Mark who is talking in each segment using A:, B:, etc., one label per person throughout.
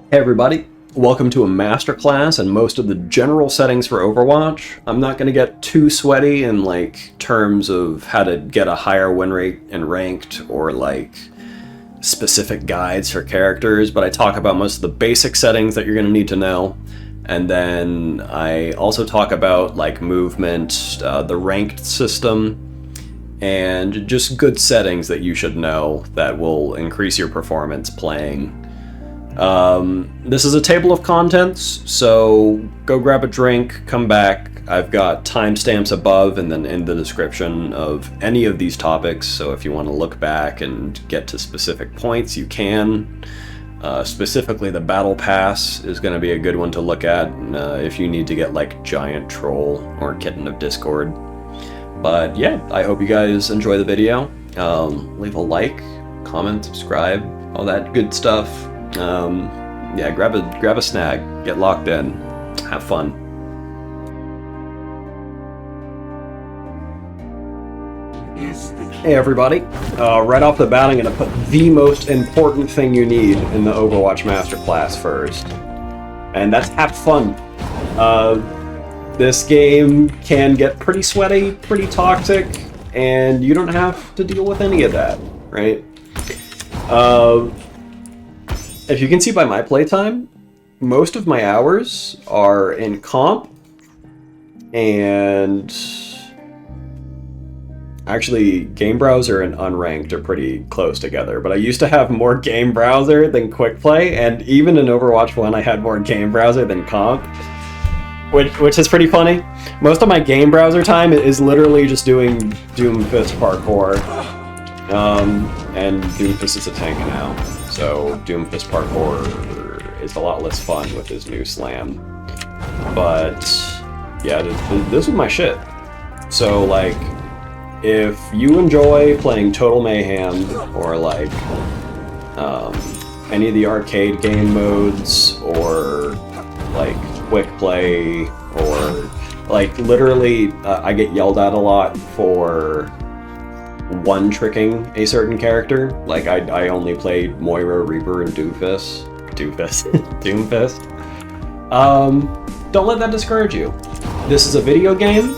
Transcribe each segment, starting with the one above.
A: Hey everybody, welcome to a masterclass in most of the general settings for Overwatch. I'm not going to get too sweaty in terms of how to get a higher win rate in ranked or specific guides for characters, but I talk about most of the basic settings that you're going to need to know. And then I also talk about movement, the ranked system, and just good settings that you should know that will increase your performance playing. This is a table of contents, so go grab a drink, come back. I've got timestamps above and then in the description of any of these topics, so if you want to look back and get to specific points, you can. Specifically, the Battle Pass is going to be a good one to look at if you need to get Giant Troll or Kitten of Discord. But yeah, I hope you guys enjoy the video. Leave a like, comment, subscribe, all that good stuff. Yeah, grab a snag, get locked in, have fun. Hey everybody, right off the bat I'm going to put the most important thing you need in the Overwatch Masterclass first, and that's have fun. This game can get pretty sweaty, pretty toxic, and you don't have to deal with any of that, right? If you can see by my playtime, most of my hours are in comp, and actually game browser and unranked are pretty close together, but I used to have more game browser than quick play, and even in Overwatch 1 I had more game browser than comp, which is pretty funny. Most of my game browser time is literally just doing Doomfist parkour, and Doomfist is a tank now. So Doomfist parkour is a lot less fun with his new slam. But yeah, this is my shit. So if you enjoy playing Total Mayhem or any of the arcade game modes or quick play or literally I get yelled at a lot for one-tricking a certain character. I only played Moira, Reaper, and Doomfist. Don't let that discourage you. This is a video game.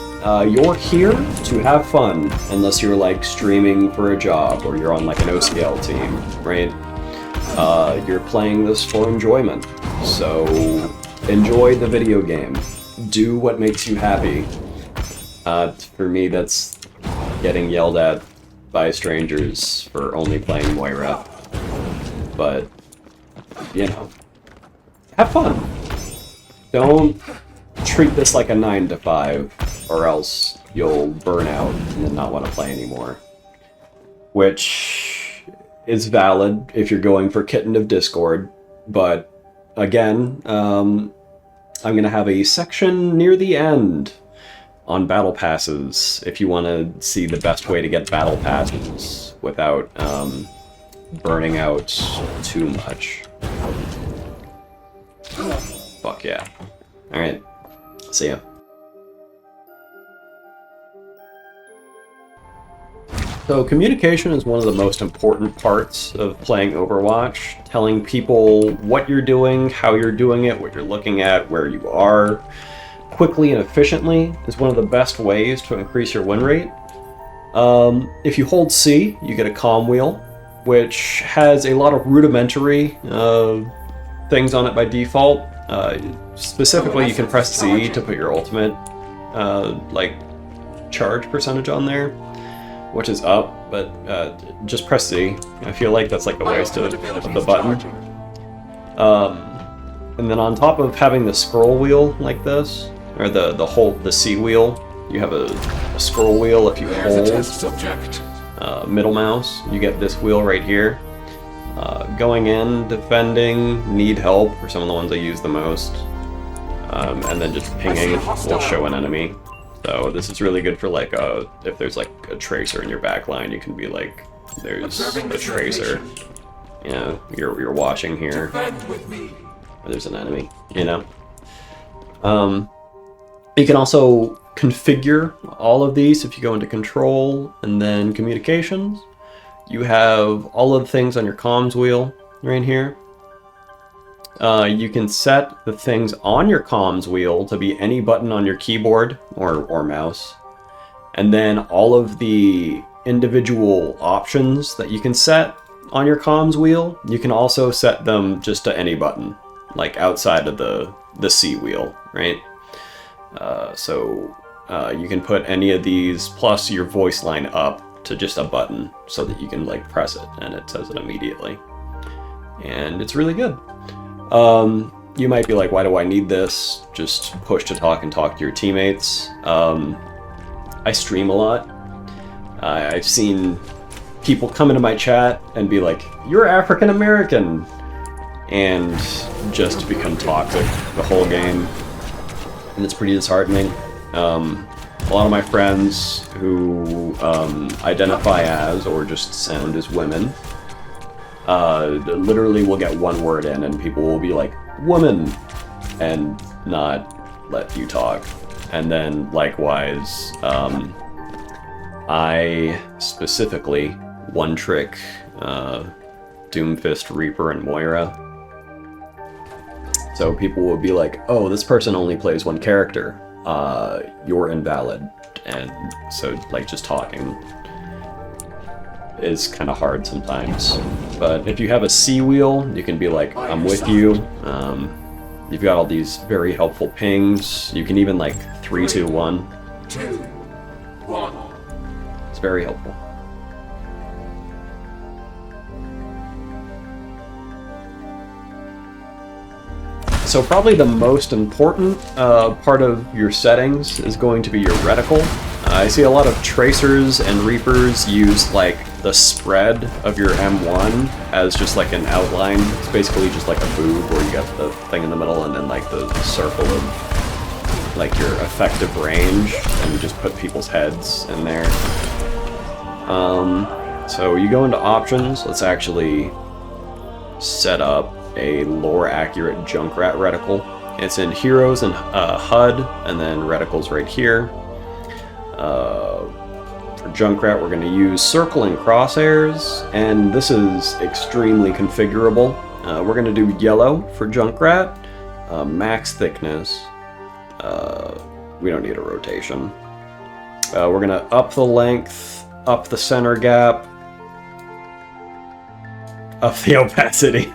A: You're here to have fun, unless you're streaming for a job or you're on an OCL team, right? You're playing this for enjoyment. So enjoy the video game. Do what makes you happy. For me, that's getting yelled at by strangers for only playing Moira. But, you know, have fun. Don't treat this like a 9 to 5, or else you'll burn out and then not want to play anymore. Which is valid if you're going for Kitten of Discord, but again, I'm going to have a section near the end on battle passes if you want to see the best way to get battle passes without burning out too much. Fuck yeah. Alright, see ya. So communication is one of the most important parts of playing Overwatch. Telling people what you're doing, how you're doing it, what you're looking at, where you are, quickly and efficiently is one of the best ways to increase your win rate. If you hold C, you get a comm wheel, which has a lot of rudimentary things on it by default. Specifically, you can press C to put your ultimate charge percentage on there, which is up, but just press C. I feel like that's a waste of the button. And then on top of having the scroll wheel like this, or the C wheel, you have a scroll wheel. If you hold middle mouse, you get this wheel right here. Going in, defending, need help are some of the ones I use the most. And then just pinging will show an enemy. So this is really good for if there's a tracer in your backline, you can be there's a tracer. You know, you're watching here. There's an enemy, you know. You can also configure all of these if you go into control and then communications. You have all of the things on your comms wheel right here. You can set the things on your comms wheel to be any button on your keyboard or mouse. And then all of the individual options that you can set on your comms wheel, you can also set them just to any button, like outside of the C wheel, right? So you can put any of these plus your voice line up to just a button so that you can like press it and it says it immediately. And it's really good. You might be like, why do I need this? Just push to talk and talk to your teammates. I stream a lot. I've seen people come into my chat and be like, you're African American, and just become toxic the whole game. And it's pretty disheartening. A lot of my friends who identify as or just sound as women literally will get one word in and people will be like, woman, and not let you talk. And then likewise, I specifically one trick Doomfist, Reaper, and Moira. So people will be like, oh, this person only plays one character. You're invalid. And so like just talking is kind of hard sometimes. But if you have a C wheel, you can be like, I'm with you. You've got all these very helpful pings. You can even like 3, 2, 1. 2, 1. It's very helpful. So probably the most important part of your settings is going to be your reticle. I see a lot of tracers and reapers use like the spread of your M1 as just like an outline. It's basically just like a boob where you got the thing in the middle and then like the circle of like your effective range, and you just put people's heads in there. So you go into options. Let's actually set up a lore accurate Junkrat reticle. It's in heroes and HUD, and then reticles right here. For Junkrat, we're going to use circle and crosshairs, and this is extremely configurable. We're going to do yellow for Junkrat, max thickness. We don't need a rotation. We're going to up the length, up the center gap, up the opacity.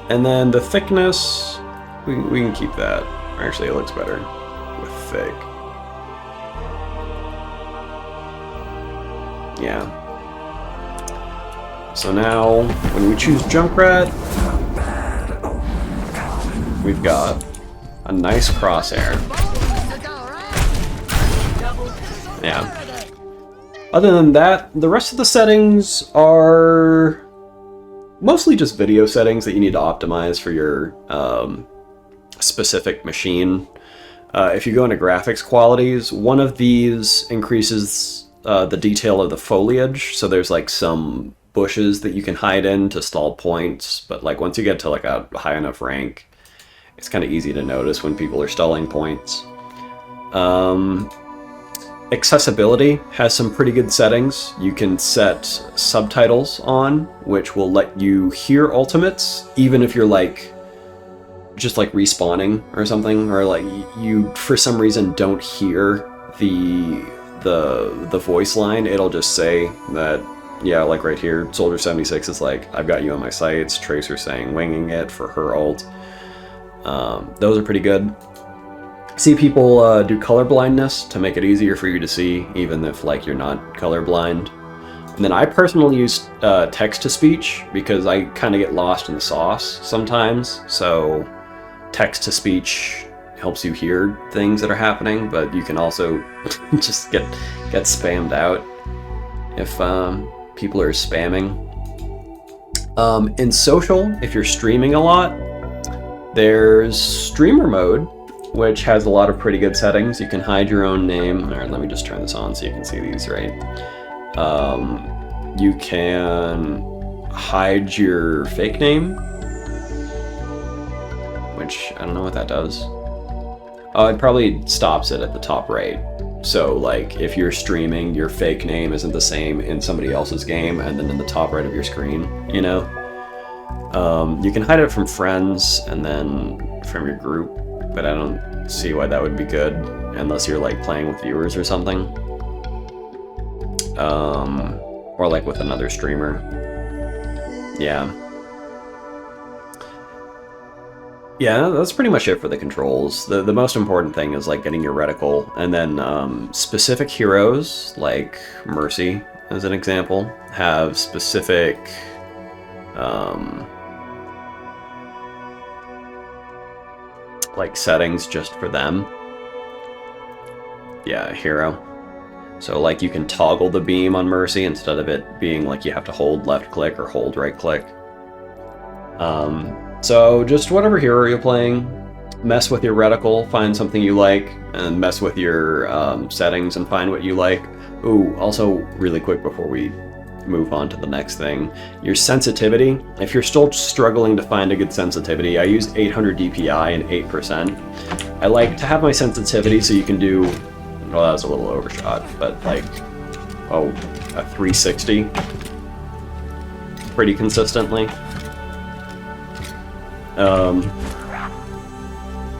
A: And then the thickness, we can keep that. Actually, it looks better with thick. Yeah. So now, when we choose Junkrat, we've got a nice crosshair. Yeah. Other than that, the rest of the settings are mostly just video settings that you need to optimize for your specific machine. If you go into graphics qualities, one of these increases the detail of the foliage, so there's like some bushes that you can hide in to stall points, but like once you get to like a high enough rank, it's kind of easy to notice when people are stalling points. Accessibility has some pretty good settings. You can set subtitles on, which will let you hear ultimates, even if you're like just like respawning or something, or like you for some reason don't hear the voice line. It'll just say that, yeah, like right here, Soldier 76 is like, I've got you on my sights. Tracer saying winging it for her ult. Those are pretty good. See people do color blindness to make it easier for you to see, even if like you're not colorblind. And then I personally use text-to-speech because I kind of get lost in the sauce sometimes. So text-to-speech helps you hear things that are happening, but you can also just get spammed out if people are spamming. In social, if you're streaming a lot, there's streamer mode, which has a lot of pretty good settings. You can hide your own name. All right, let me just turn this on so you can see these, right? You can hide your fake name, which I don't know what that does. Oh, it probably stops it at the top right. So like if you're streaming, your fake name isn't the same in somebody else's game and then in the top right of your screen, you know? You can hide it from friends and then from your group, but I don't see why that would be good unless you're like playing with viewers or something. Or like with another streamer. Yeah. Yeah, that's pretty much it for the controls. The most important thing is like getting your reticle, and then specific heroes, like Mercy, as an example, have specific like settings just for them. Yeah, hero. So like you can toggle the beam on Mercy instead of it being like you have to hold left click or hold right click. So just whatever hero you're playing, mess with your reticle, find something you like, and mess with your settings and find what you like. Ooh, also really quick before we move on to the next thing, your sensitivity. If you're still struggling to find a good sensitivity, I use 800 DPI and 8%. I like to have my sensitivity so you can do, well, that was a little overshot, but like, oh, a 360 pretty consistently.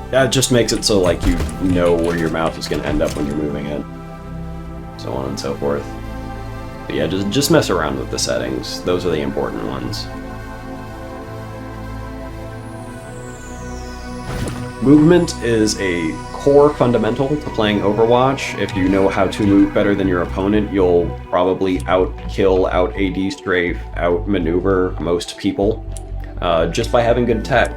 A: That just makes it so like you know where your mouse is going to end up when you're moving it, so on and so forth. But yeah, just mess around with the settings. Those are the important ones. Movement is a core fundamental to playing Overwatch. If you know how to move better than your opponent, you'll probably out-kill, out-AD strafe, out-maneuver most people just by having good tech.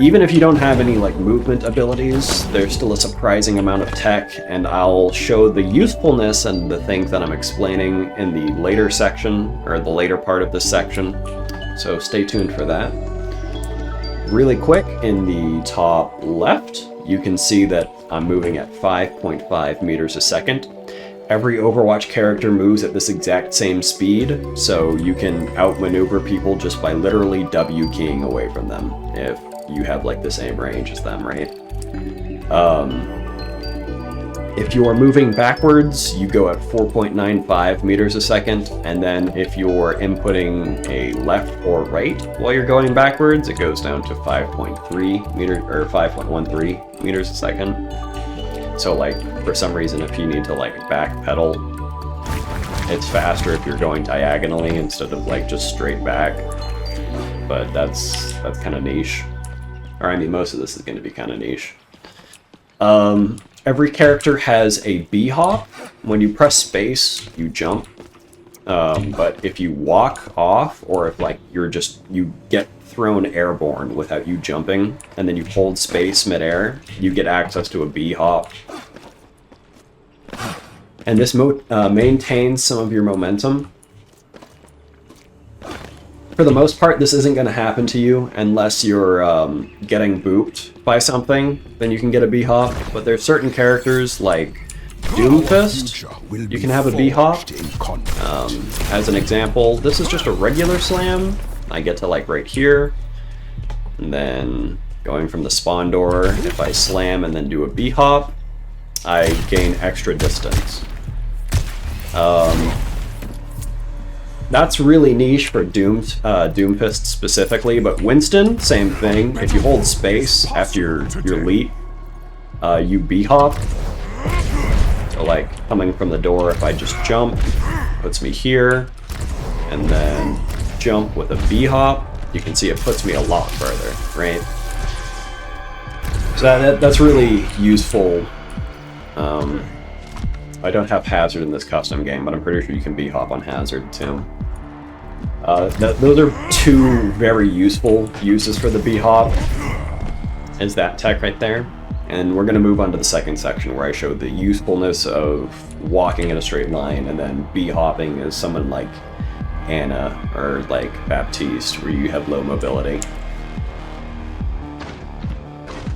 A: Even if you don't have any like movement abilities, there's still a surprising amount of tech, and I'll show the usefulness and the things that I'm explaining in the later section, or the later part of this section, so stay tuned for that. Really quick, in the top left, you can see that I'm moving at 5.5 meters a second. Every Overwatch character moves at this exact same speed, so you can outmaneuver people just by literally W keying away from them, if you have like the same range as them, right? If you're moving backwards, you go at 4.95 meters a second, and then if you're inputting a left or right while you're going backwards, it goes down to 5.3 meters, or 5.13 meters a second. So like, for some reason, if you need to like backpedal, it's faster if you're going diagonally instead of like just straight back. But that's kind of niche. Or I mean, most of this is going to be kind of niche. Every character has a B hop. When you press space, you jump. But if you walk off, or if like you get thrown airborne without you jumping, and then you hold space midair, you get access to a B hop. And this maintains some of your momentum. For the most part, this isn't going to happen to you unless you're getting booped by something, then you can get a B-hop. But there's certain characters like Doomfist, you can have a B-hop. As an example, this is just a regular slam. I get to like right here, and then going from the spawn door, if I slam and then do a B-hop, I gain extra distance. That's really niche for Doomfist specifically, but Winston, same thing. If you hold space after your leap, you B-hop. So like, coming from the door, if I just jump, puts me here, and then jump with a B-hop, you can see it puts me a lot further, right? So that's really useful. I don't have Hazard in this custom game, but I'm pretty sure you can B-hop on Hazard too. Those are two very useful uses for the B-hop, is that tech right there. And we're going to move on to the second section where I show the usefulness of walking in a straight line, and then B-hopping as someone like Anna or like Baptiste, where you have low mobility.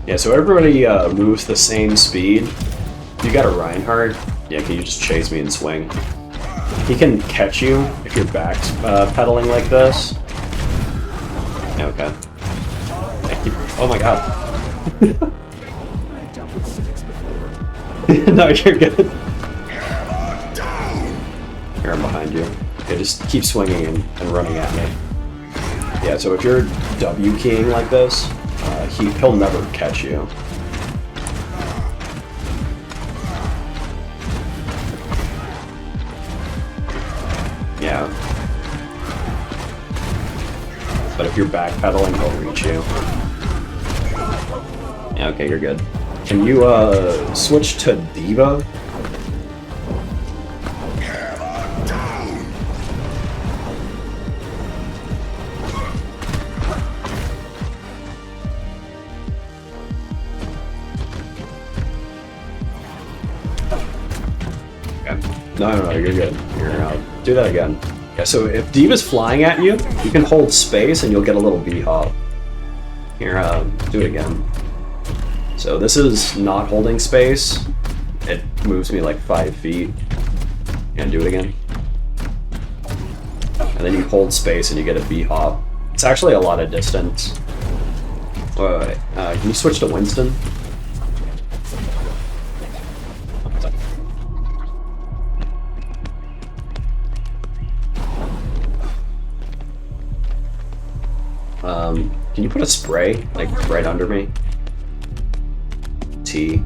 A: Yeah, so everybody moves the same speed. If you got a Reinhardt, yeah, can you just chase me and swing? He can catch you if you're back pedaling like this. Okay. Oh my god. No, you're good. Here, I'm behind you. Okay, just keep swinging and running at me. Yeah, so if you're W keying like this, he'll never catch you. Yeah. But if you're backpedaling, he'll reach you. Yeah, okay, you're good. Can you, switch to Diva? No, you're good. Do that again. Yeah, so if Diva's flying at you, you can hold space and you'll get a little B-hop. Here, do it again. So this is not holding space. It moves me like 5 feet. And do it again. And then you hold space and you get a B-hop. It's actually a lot of distance. Wait. Can you switch to Winston? Can you put a spray, like, right under me? T.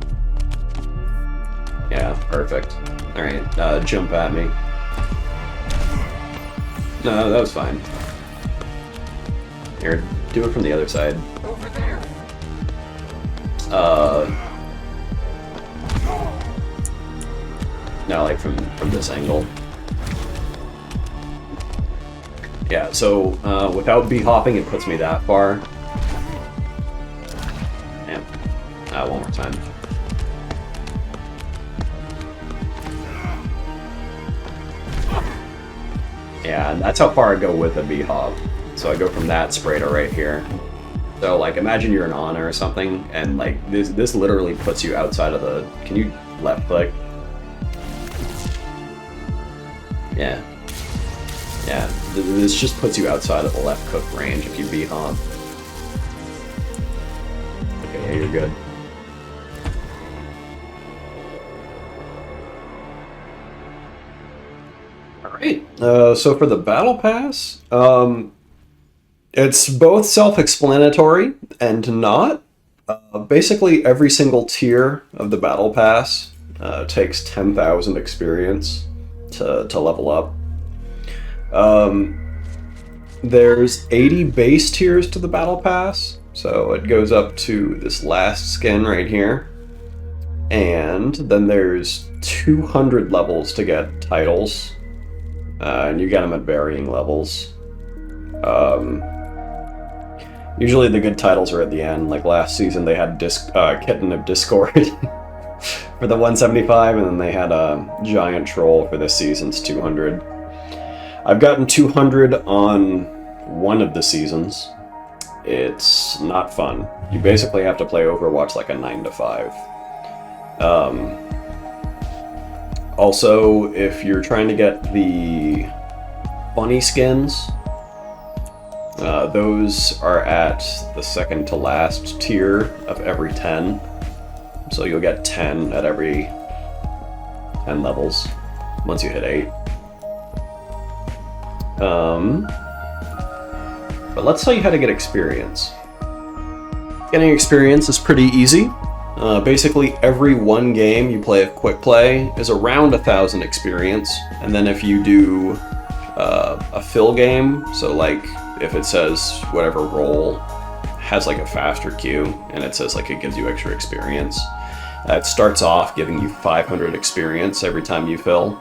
A: Yeah, perfect. Alright, jump at me. No, that was fine. Here, do it from the other side. Over there. No, like from this angle. Yeah, so without B-hopping, it puts me that far. Yeah. One more time. Yeah, and that's how far I go with a B-hop. So I go from that spray to right here. So, like, imagine you're an Ana or something, and, like, this literally puts you outside of the... Can you left-click? Yeah. Yeah, this just puts you outside of the left click range if you B-hop. Okay, yeah, you're good. Alright, so for the Battle Pass, it's both self-explanatory and not. Basically, every single tier of the Battle Pass takes 10,000 experience to level up. There's 80 base tiers to the Battle Pass, so it goes up to this last skin right here. And then there's 200 levels to get titles, and you get them at varying levels. Usually the good titles are at the end, like last season they had Kitten of Discord for the 175, and then they had a Giant Troll for this season's 200. I've gotten 200 on one of the seasons. It's not fun. You basically have to play Overwatch like a 9 to 5. Also, if you're trying to get the bunny skins, those are at the second to last tier of every 10. So you'll get 10 at every 10 levels once you hit 8. But let's tell you how to get experience. Getting experience is pretty easy. Basically, every one game you play of Quick Play is around 1,000 experience, and then if you do a fill game, so like if it says whatever role has like a faster queue, and it says like it gives you extra experience, it starts off giving you 500 experience every time you fill,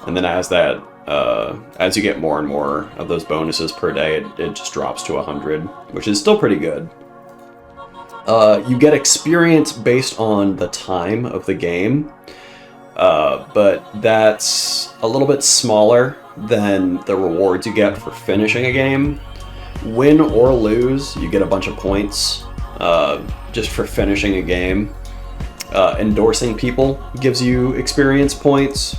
A: and then as you get more and more of those bonuses per day, it just drops to 100, which is still pretty good. You get experience based on the time of the game, but that's a little bit smaller than the rewards you get for finishing a game. Win or lose, you get a bunch of points just for finishing a game. Endorsing people gives you experience points.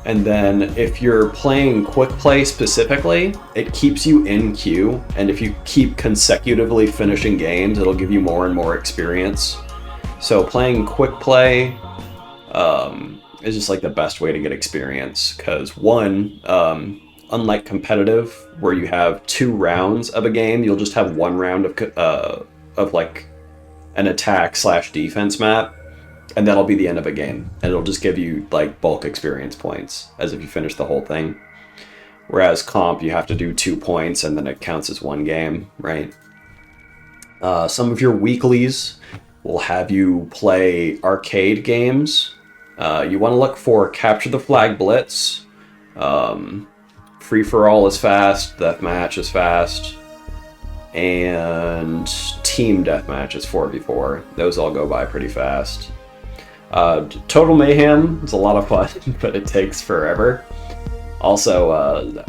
A: And then if you're playing Quick Play specifically, it keeps you in queue, and if you keep consecutively finishing games, it'll give you more and more experience. So playing Quick Play is just like the best way to get experience, because one, unlike competitive, where you have 2 rounds of a game, you'll just have 1 round of like an attack/defense map, and that'll be the end of a game, and it'll just give you like bulk experience points as if you finish the whole thing. Whereas comp, you have to do 2 points, and then it counts as 1 game, right? Some of your weeklies will have you play arcade games. You want to look for Capture the Flag Blitz, Free for All is fast, Deathmatch is fast, and Team Deathmatch is 4v4. Those all go by pretty fast. Total Mayhem is a lot of fun, but it takes forever. Also,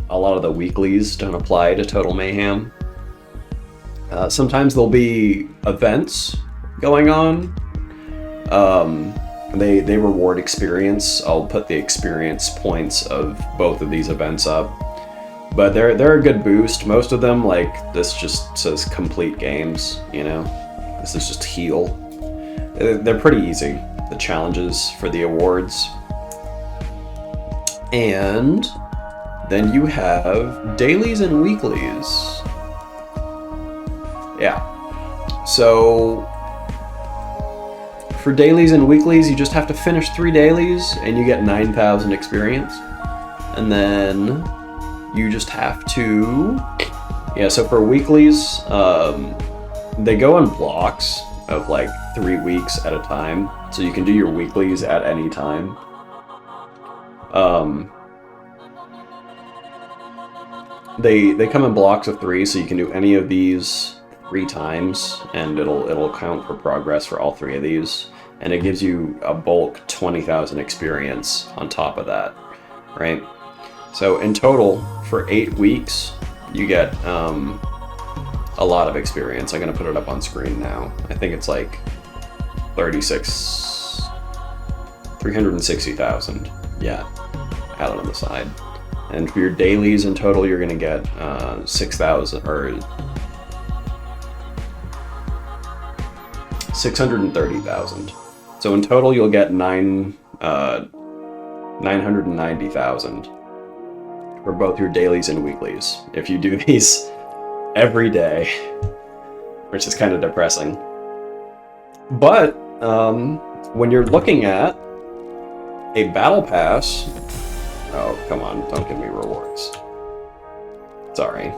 A: a lot of the weeklies don't apply to Total Mayhem. Sometimes there'll be events going on. They reward experience. I'll put the experience points of both of these events up. But they're a good boost. Most of them, like, this just says complete games, you know? This is just heal. They're pretty easy, the challenges for the awards. And then you have dailies and weeklies. Yeah. So for dailies and weeklies, you just have to finish 3 dailies and you get 9,000 experience. And then you just have to... Yeah, so for weeklies, they go in blocks of like 3 weeks at a time. So you can do your weeklies at any time. They come in blocks of 3, so you can do any of these 3 times, and it'll count for progress for all 3 of these, and it gives you a bulk 20,000 experience on top of that, right? So in total, for 8 weeks, you get a lot of experience. I'm gonna put it up on screen now. I think it's like 360,000. Yeah, I had it on the side. And for your dailies in total, you're gonna get 6,000 or 630,000. So in total, you'll get 990,000 for both your dailies and weeklies if you do these every day, which is kind of depressing. But when you're looking at a battle pass, oh come on, don't give me rewards. Sorry.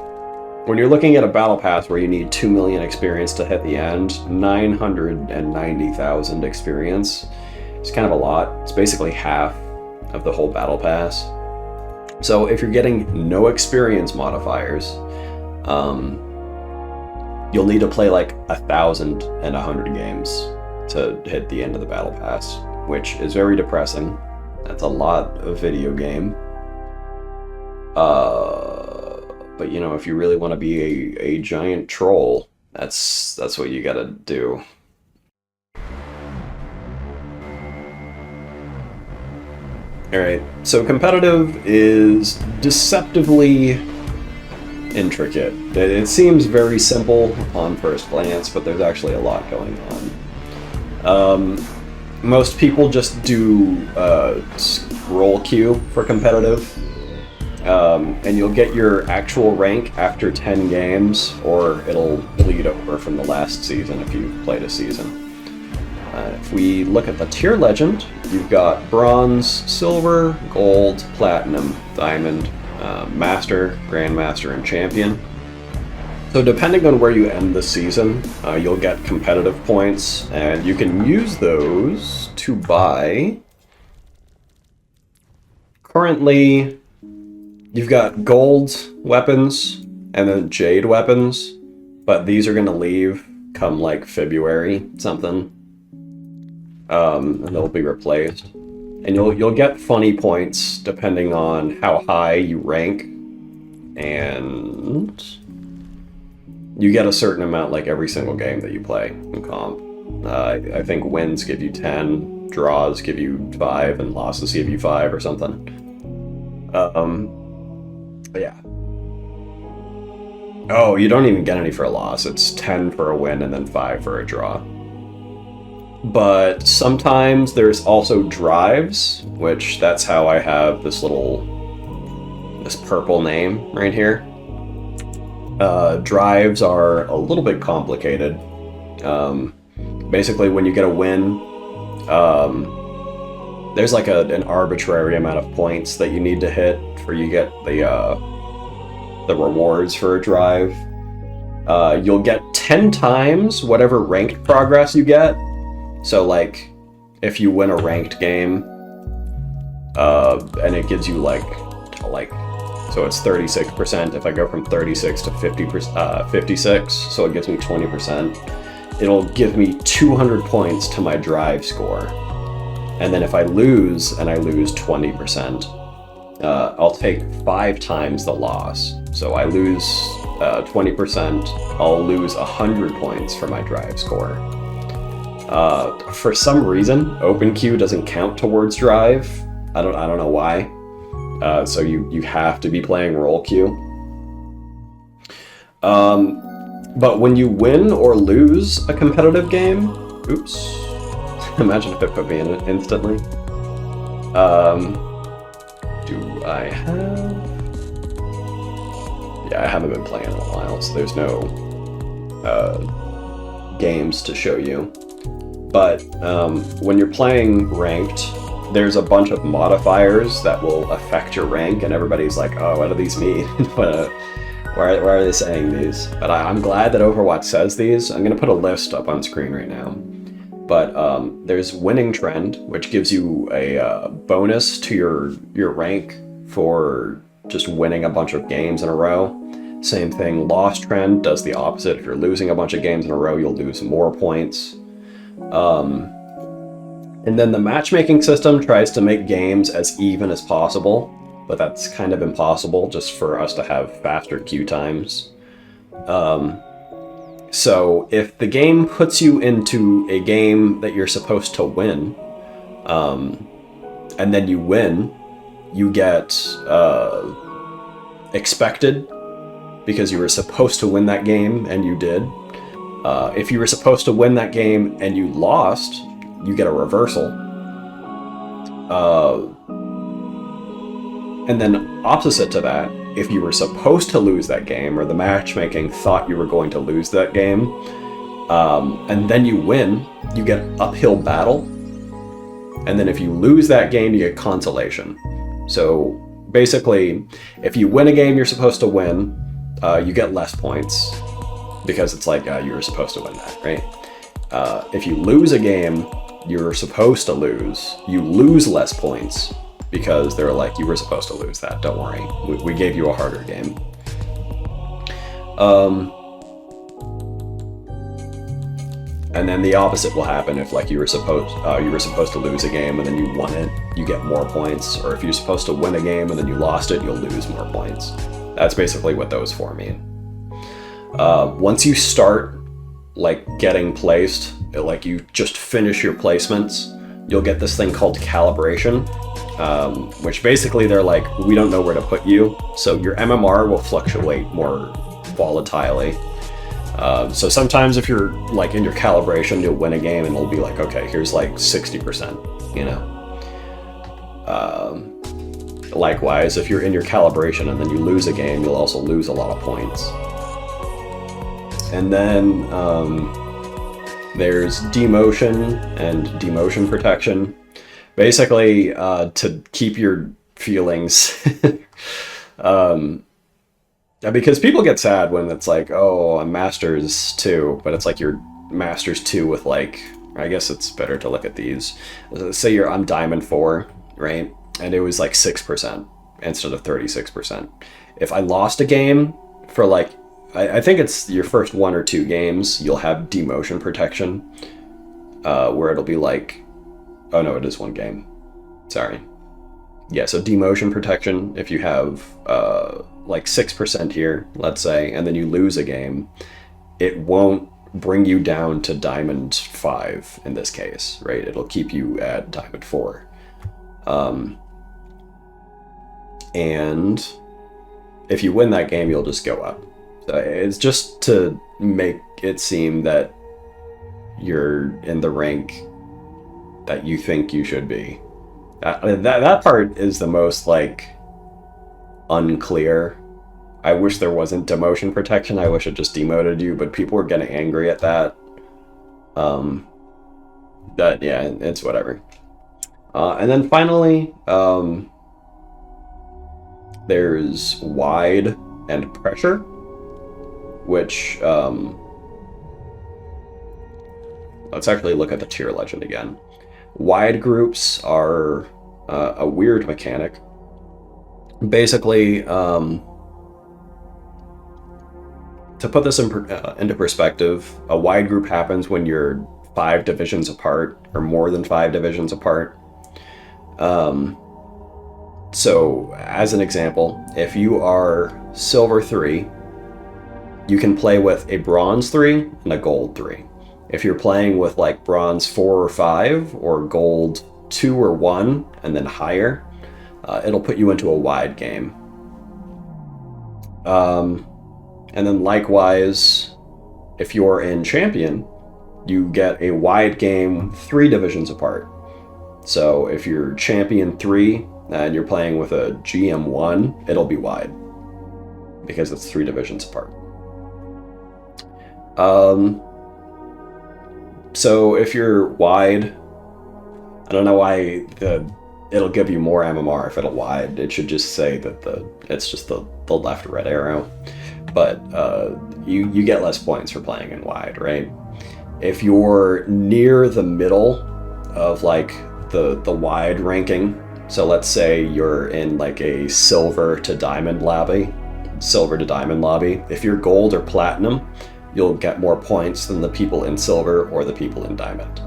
A: When you're looking at a battle pass where you need 2 million experience to hit the end, 990,000 experience is kind of a lot. It's basically half of the whole battle pass. So if you're getting no experience modifiers, you'll need to play like 1,100 games to hit the end of the battle pass, which is very depressing. That's a lot of video game. But you know, if you really want to be a giant troll, that's what you gotta do. Alright, so competitive is deceptively intricate. It seems very simple on first glance, but there's actually a lot going on. Most people just do scroll queue for competitive. And you'll get your actual rank after 10 games, or it'll bleed over from the last season if you've played a season. If we look at the tier legend, you've got bronze, silver, gold, platinum, diamond, master, grandmaster, and champion. So depending on where you end the season, you'll get competitive points, and you can use those to buy... Currently, you've got gold weapons and then jade weapons, but these are going to leave come like February something, and they'll be replaced. And you'll get funny points depending on how high you rank, and you get a certain amount like every single game that you play in comp. I think wins give you 10, draws give you 5, and losses give you 5 or something. Yeah. Oh, you don't even get any for a loss. It's 10 for a win and then 5 for a draw. But sometimes there's also drives, which that's how I have this little this purple name right here. Drives are a little bit complicated. Basically, when you get a win, there's like an arbitrary amount of points that you need to hit for you get the rewards for a drive. You'll get 10 times whatever ranked progress you get. So like, if you win a ranked game, and it gives you so it's 36%. If I go from 36 to 56, so it gives me 20%. It'll give me 200 points to my drive score. And then if I lose, and I lose 20%, I'll take 5 times the loss. So I lose 20%, I'll lose 100 points for my drive score. For some reason, open queue doesn't count towards drive. I don't know why. So you have to be playing roll queue. But when you win or lose a competitive game, oops, imagine if it put me in it instantly. Do I have? Yeah, I haven't been playing in a while, so there's no games to show you. But when you're playing ranked, there's a bunch of modifiers that will affect your rank, and everybody's like, oh, what do these mean? Why are they saying these? But I'm glad that Overwatch says these. I'm going to put a list up on screen right now. But there's winning trend, which gives you a bonus to your rank for just winning a bunch of games in a row. Same thing, loss trend does the opposite. If you're losing a bunch of games in a row, you'll lose more points. And then the matchmaking system tries to make games as even as possible, but that's kind of impossible just for us to have faster queue times. So if the game puts you into a game that you're supposed to win, and then you win, you get expected because you were supposed to win that game and you did. If you were supposed to win that game and you lost, you get a reversal. And then opposite to that, if you were supposed to lose that game, or the matchmaking thought you were going to lose that game, and then you win, you get uphill battle. And then if you lose that game, you get consolation. So basically, if you win a game you're supposed to win, you get less points, because it's like you were supposed to win that, right? If you lose a game you're supposed to lose, you lose less points, because they're like, you were supposed to lose that, don't worry. We gave you a harder game. And then the opposite will happen if like you were supposed to lose a game and then you won it, you get more points. Or if you're supposed to win a game and then you lost it, you'll lose more points. That's basically what those four mean. Once you start like getting placed, like you just finish your placements, you'll get this thing called calibration, which basically they're like, we don't know where to put you, so your MMR will fluctuate more volatilely. So sometimes if you're like in your calibration, you'll win a game and it'll be like, okay, here's like 60%, you know. Likewise, if you're in your calibration and then you lose a game, you'll also lose a lot of points. And then there's demotion and demotion protection. Basically, to keep your feelings, because people get sad when it's like, oh, I'm Masters 2, but it's like you're Masters 2 with like, I guess it's better to look at these. Say I'm Diamond 4, right? And it was like 6% instead of 36%. If I lost a game for like, I think it's your first 1 or 2 games, you'll have demotion protection, where it'll be like, oh no, it is 1 game. Sorry. Yeah, so demotion protection, if you have like 6% here, let's say, and then you lose a game, it won't bring you down to Diamond 5 in this case, right? It'll keep you at Diamond 4. And if you win that game, you'll just go up. It's just to make it seem that you're in the rank that you think you should be. That part is the most like unclear. I wish there wasn't demotion protection. I wish it just demoted you, but people were getting angry at that. But yeah, it's whatever. And then finally, there's wide and pressure, which, let's actually look at the tier legend again. Wide groups are a weird mechanic. Basically, to put this into perspective, a wide group happens when you're 5 divisions apart, or more than 5 divisions apart. So, as an example, if you are Silver 3, you can play with a Bronze 3 and a Gold 3. If you're playing with like Bronze 4 or 5, or Gold 2 or 1, and then higher, it'll put you into a wide game. And then likewise, if you're in Champion, you get a wide game 3 divisions apart. So if you're Champion 3 and you're playing with a GM 1, it'll be wide, because it's 3 divisions apart. So if you're wide, I don't know why it'll give you more MMR if it'll wide. It should just say that it's just the left red arrow. But you get less points for playing in wide, right? If you're near the middle of like the wide ranking, so let's say you're in like a silver to diamond lobby. If you're gold or platinum, you'll get more points than the people in silver or the people in diamond.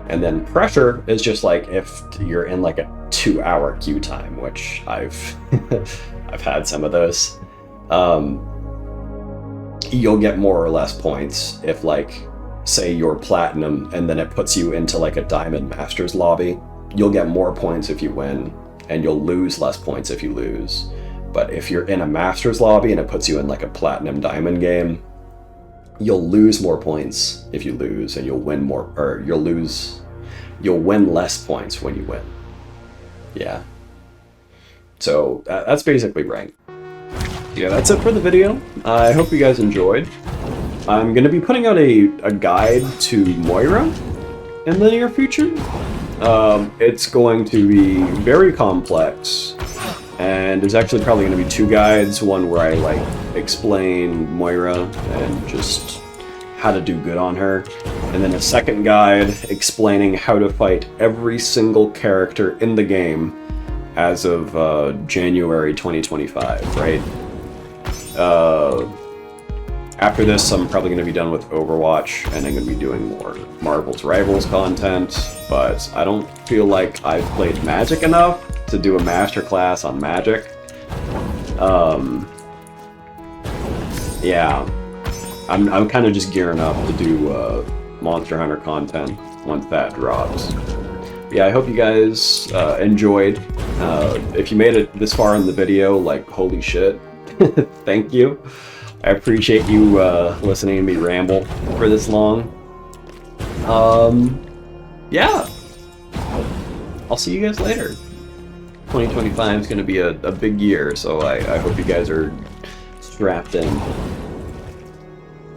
A: And then pressure is just like if you're in like a 2-hour queue time, which I've I've had some of those. You'll get more or less points if, like, say you're platinum and then it puts you into like a diamond masters lobby. You'll get more points if you win, and you'll lose less points if you lose. But if you're in a masters lobby and it puts you in like a platinum diamond game, you'll lose more points if you lose, and you'll win more, or you'll win less points when you win. Yeah. So that's basically rank. Yeah, that's it for the video. I hope you guys enjoyed. I'm going to be putting out a guide to Moira in the near future. It's going to be very complex, and there's actually probably going to be 2 guides. One where I like explain Moira and just how to do good on her, and then a second guide explaining how to fight every single character in the game as of January 2025, right? After this, I'm probably going to be done with Overwatch, and I'm going to be doing more Marvel's Rivals content, but I don't feel like I've played Magic enough to do a masterclass on Magic. Yeah, I'm kind of just gearing up to do Monster Hunter content once that drops. Yeah, I hope you guys enjoyed. If you made it this far in the video, like, holy shit, thank you. I appreciate you listening to me ramble for this long. Yeah. I'll see you guys later. 2025 is going to be a big year, so I hope you guys are strapped in.